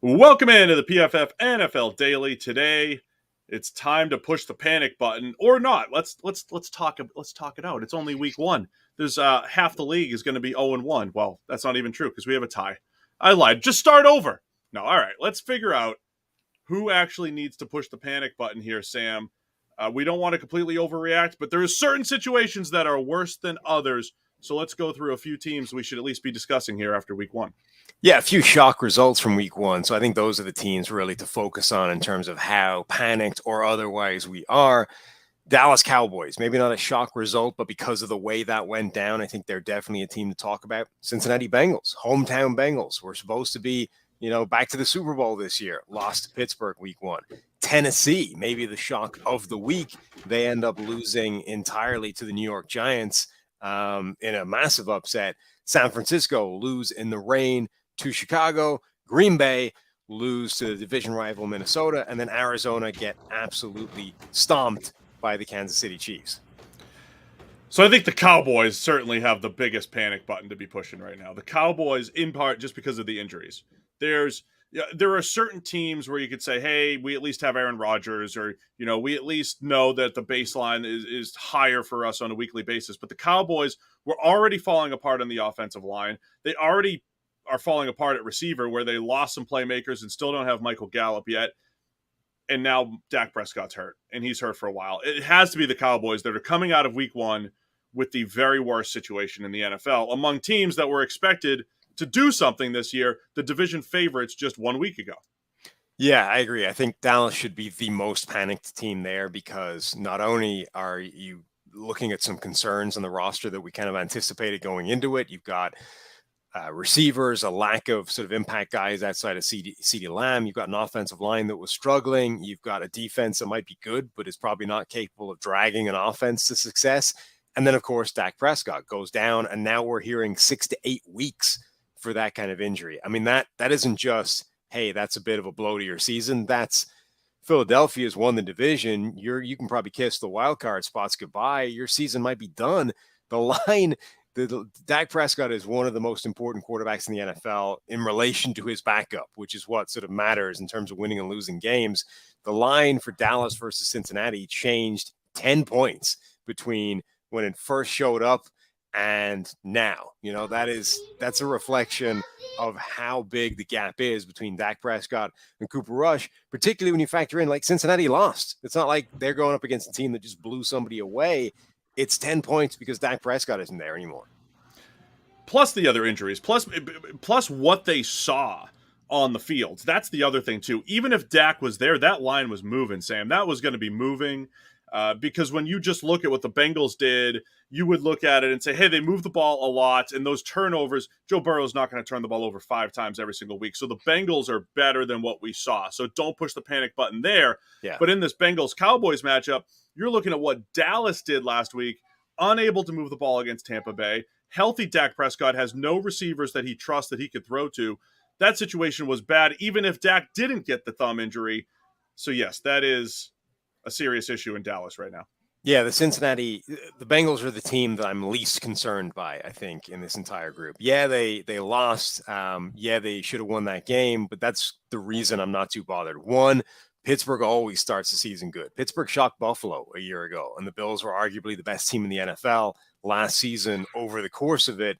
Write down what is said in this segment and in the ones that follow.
Welcome into the PFF NFL Daily. Today, it's time to push the panic button or not. Let's talk it out. It's only week one. There's half the league is going to be 0-1. Well, that's not even true because we have a tie. I lied. Just start over. No, all right. Let's figure out who actually needs to push the panic button here, Sam. We don't want to completely overreact, but there are certain situations that are worse than others. So let's go through a few teams we should at least be discussing here after week one. Yeah, a few shock results from week one. So I think those are the teams really to focus on in terms of how panicked or otherwise we are. Dallas Cowboys, maybe not a shock result, but because of the way that went down, I think they're definitely a team to talk about. Cincinnati Bengals, hometown Bengals. We're supposed to be, back to the Super Bowl this year. Lost to Pittsburgh week one. Tennessee, maybe the shock of the week. They end up losing entirely to the New York Giants in a massive upset. San Francisco lose in the rain to Chicago. Green Bay lose to the division rival Minnesota, and then Arizona get absolutely stomped by the Kansas City Chiefs. So I think the Cowboys certainly have the biggest panic button to be pushing right now. The Cowboys, in part, just because of the injuries. There are certain teams where you could say, hey, we at least have Aaron Rodgers, or, we at least know that the baseline is higher for us on a weekly basis. But the Cowboys were already falling apart on the offensive line. They already are falling apart at receiver, where they lost some playmakers and still don't have Michael Gallup yet. And now Dak Prescott's hurt, and he's hurt for a while. It has to be the Cowboys that are coming out of week one with the very worst situation in the NFL among teams that were expected to do something this year, the division favorites just 1 week ago. Yeah, I agree. I think Dallas should be the most panicked team there because not only are you looking at some concerns on the roster that we kind of anticipated going into it, you've got receivers, a lack of sort of impact guys outside of CeeDee Lamb. You've got an offensive line that was struggling. You've got a defense that might be good, but is probably not capable of dragging an offense to success. And then, of course, Dak Prescott goes down, and now we're hearing 6 to 8 weeks for that kind of injury. I mean, that isn't just, hey, that's a bit of a blow to your season. That's Philadelphia's won the division. You can probably kiss the wild card spots goodbye. Your season might be done. The line, Dak Prescott is one of the most important quarterbacks in the NFL in relation to his backup, which is what sort of matters in terms of winning and losing games. The line for Dallas versus Cincinnati changed 10 points between when it first showed up and now. That's a reflection of how big the gap is between Dak Prescott and Cooper Rush, particularly when you factor in, like, Cincinnati lost. It's not like they're going up against a team that just blew somebody away. It's 10 points because Dak Prescott isn't there anymore. Plus the other injuries, plus what they saw on the field. That's the other thing, too. Even if Dak was there, that line was moving, Sam. That was going to be moving. Because when you just look at what the Bengals did, you would look at it and say, hey, they move the ball a lot, and those turnovers, Joe Burrow's not going to turn the ball over 5 times every single week. So the Bengals are better than what we saw. So don't push the panic button there. Yeah. But in this Bengals-Cowboys matchup, you're looking at what Dallas did last week, unable to move the ball against Tampa Bay. Healthy Dak Prescott has no receivers that he trusts that he could throw to. That situation was bad, even if Dak didn't get the thumb injury. So, yes, that is a serious issue in Dallas right now. Yeah, the Bengals are the team that I'm least concerned by, I think, in this entire group. Yeah, they lost. Yeah, they should have won that game, but that's the reason I'm not too bothered. One, Pittsburgh always starts the season good. Pittsburgh shocked Buffalo a year ago, and the Bills were arguably the best team in the NFL last season over the course of it.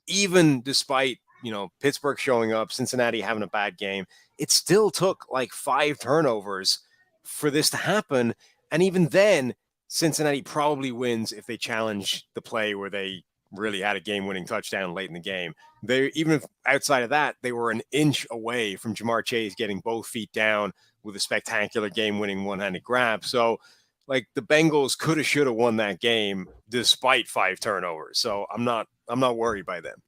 Even despite, Pittsburgh showing up, Cincinnati having a bad game, it still took like 5 turnovers for this to happen. And even then, Cincinnati probably wins if they challenge the play where they really had a game-winning touchdown late in the game. Even if outside of that, they were an inch away from Jamar Chase getting both feet down with a spectacular game-winning one-handed grab. So, like, the Bengals could have, should have won that game despite 5 turnovers. So I'm not worried by them.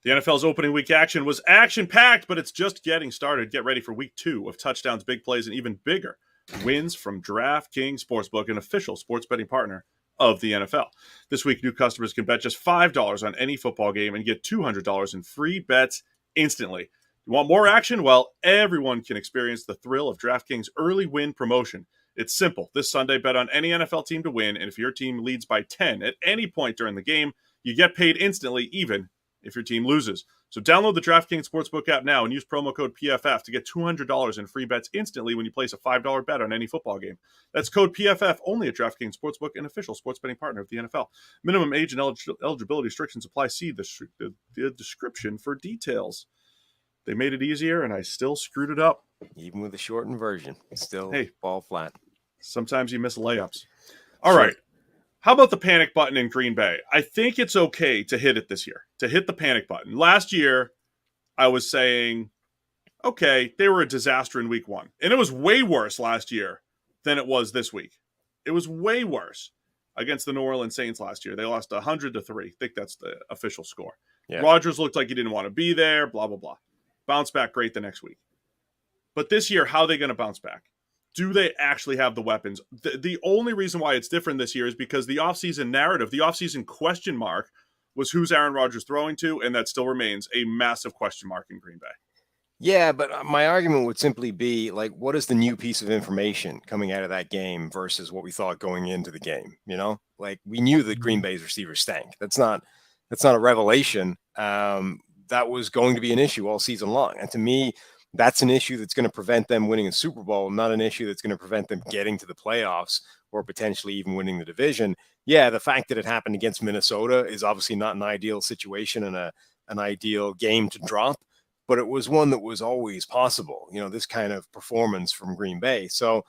The NFL's opening week action was action-packed, but it's just getting started. Get ready for week 2 of touchdowns, big plays, and even bigger wins from DraftKings Sportsbook, an official sports betting partner of the NFL. This week, new customers can bet just $5 on any football game and get $200 in free bets instantly. You want more action? Well, everyone can experience the thrill of DraftKings early win promotion. It's simple. This Sunday, bet on any NFL team to win, and if your team leads by 10 at any point during the game, you get paid instantly, even if your team loses. So download the DraftKings Sportsbook app now and use promo code PFF to get $200 in free bets instantly when you place a $5 bet on any football game. That's code PFF only at DraftKings Sportsbook, an official sports betting partner of the NFL. Minimum age and eligibility restrictions apply. See the description for details. They made it easier, and I still screwed it up. Even with the shortened version, still fall flat. Sometimes you miss layups. All right. How about the panic button in Green Bay? I think it's okay to hit it this year, to hit the panic button. Last year, I was saying, okay, they were a disaster in week 1. And it was way worse last year than it was this week. It was way worse against the New Orleans Saints last year. They lost 100-3. I think that's the official score. Yeah. Rodgers looked like he didn't want to be there, blah, blah, blah. Bounce back great the next week. But this year, how are they going to bounce back? Do they actually have the weapons? The only reason why it's different this year is because the offseason narrative, the offseason question mark was who's Aaron Rodgers throwing to, and that still remains a massive question mark in Green Bay. Yeah, but my argument would simply be, like, what is the new piece of information coming out of that game versus what we thought going into the game? You know, like, we knew that Green Bay's receivers stank. That's not a revelation. That was going to be an issue all season long. And to me, that's an issue that's going to prevent them winning a Super Bowl, not an issue that's going to prevent them getting to the playoffs or potentially even winning the division. Yeah, the fact that it happened against Minnesota is obviously not an ideal situation and an ideal game to drop, but it was one that was always possible, you know, this kind of performance from Green Bay. So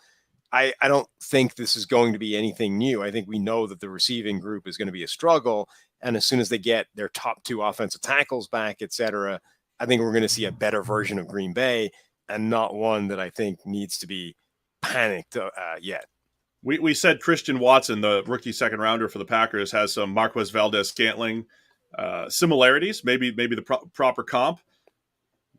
I don't think this is going to be anything new. I think we know that the receiving group is going to be a struggle. And as soon as they get their top 2 offensive tackles back, et cetera, I think we're going to see a better version of Green Bay and not one that I think needs to be panicked yet. We said Christian Watson, the rookie second rounder for the Packers, has some Marquez Valdez-Scantling similarities, maybe the proper comp.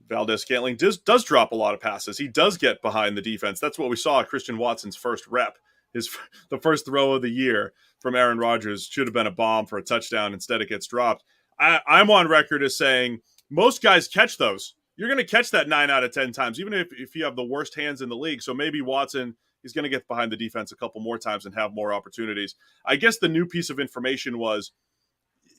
Valdez-Scantling does drop a lot of passes. He does get behind the defense. That's what we saw at Christian Watson's first rep. The first throw of the year from Aaron Rodgers should have been a bomb for a touchdown. Instead, it gets dropped. I'm on record as saying most guys catch those. You're going to catch that 9 out of 10 times, even if you have the worst hands in the league. So maybe Watson is going to get behind the defense a couple more times and have more opportunities. I guess the new piece of information was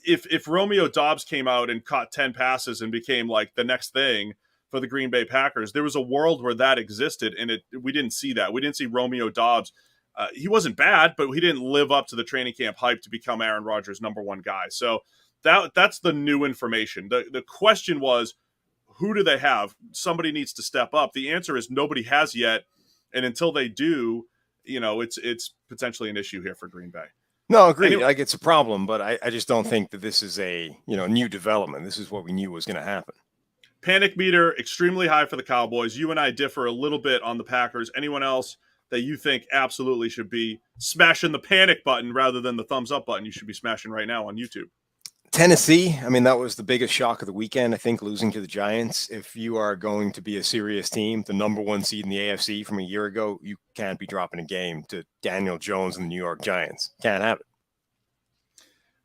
if Romeo Doubs came out and caught 10 passes and became like the next thing for the Green Bay Packers, there was a world where that existed, and we didn't see that. We didn't see Romeo Doubs. He wasn't bad, but he didn't live up to the training camp hype to become Aaron Rodgers' number 1 guy. So that's the new information. The question was, who do they have? Somebody needs to step up. The answer is nobody has yet, and until they do, you know, it's potentially an issue here for Green Bay. No, agreed. Anyway, like, it's a problem, but I just don't think that this is a new development. This is what we knew was going to happen. Panic meter extremely high for the Cowboys. You and I differ a little bit on the Packers. Anyone else that you think absolutely should be smashing the panic button rather than the thumbs up button? You should be smashing right now on YouTube. Tennessee, I mean, that was the biggest shock of the weekend, I think, losing to the Giants. If you are going to be a serious team, the number 1 seed in the AFC from a year ago, you can't be dropping a game to Daniel Jones and the New York Giants. Can't have it.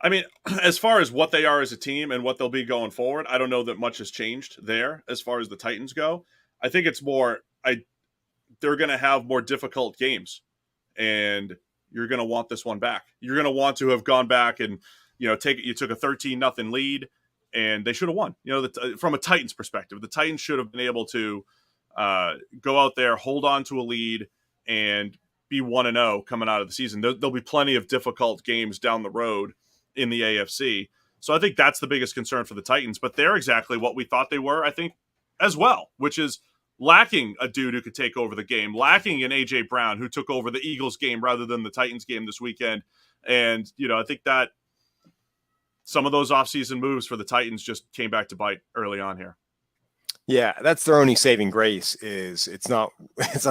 I mean, as far as what they are as a team and what they'll be going forward, I don't know that much has changed there as far as the Titans go. I think it's more they're going to have more difficult games, and you're going to want this one back. You're going to want to have gone back and you took a 13-0 lead, and they should have won. You know, from a Titans perspective, the Titans should have been able to go out there, hold on to a lead, and be 1-0 coming out of the season. There'll be plenty of difficult games down the road in the AFC. So I think that's the biggest concern for the Titans, but they're exactly what we thought they were, I think, as well, which is lacking a dude who could take over the game, lacking an A.J. Brown who took over the Eagles game rather than the Titans game this weekend. And, I think that some of those offseason moves for the Titans just came back to bite early on here. Yeah, that's their only saving grace is it's not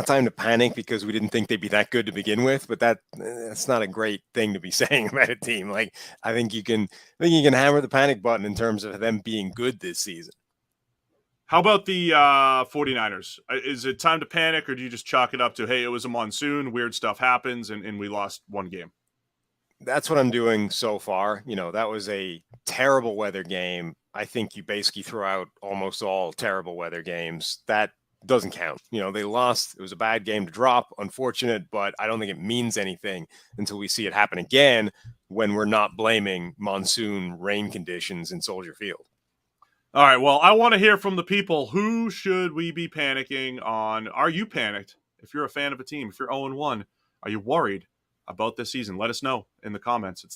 time to panic because we didn't think they'd be that good to begin with, but that's not a great thing to be saying about a team. Like, I think you can hammer the panic button in terms of them being good this season. How about the 49ers? Is it time to panic, or do you just chalk it up to, hey, it was a monsoon, weird stuff happens, and we lost one game? That's what I'm doing so far. That was a terrible weather game. I think you basically throw out almost all terrible weather games. That doesn't count. They lost. It was a bad game to drop. Unfortunate, but I don't think it means anything until we see it happen again when we're not blaming monsoon rain conditions in Soldier Field. All right. Well, I want to hear from the people. Who should we be panicking on? Are you panicked? If you're a fan of a team, if you're 0-1, are you worried about this season? Let us know in the comments. It's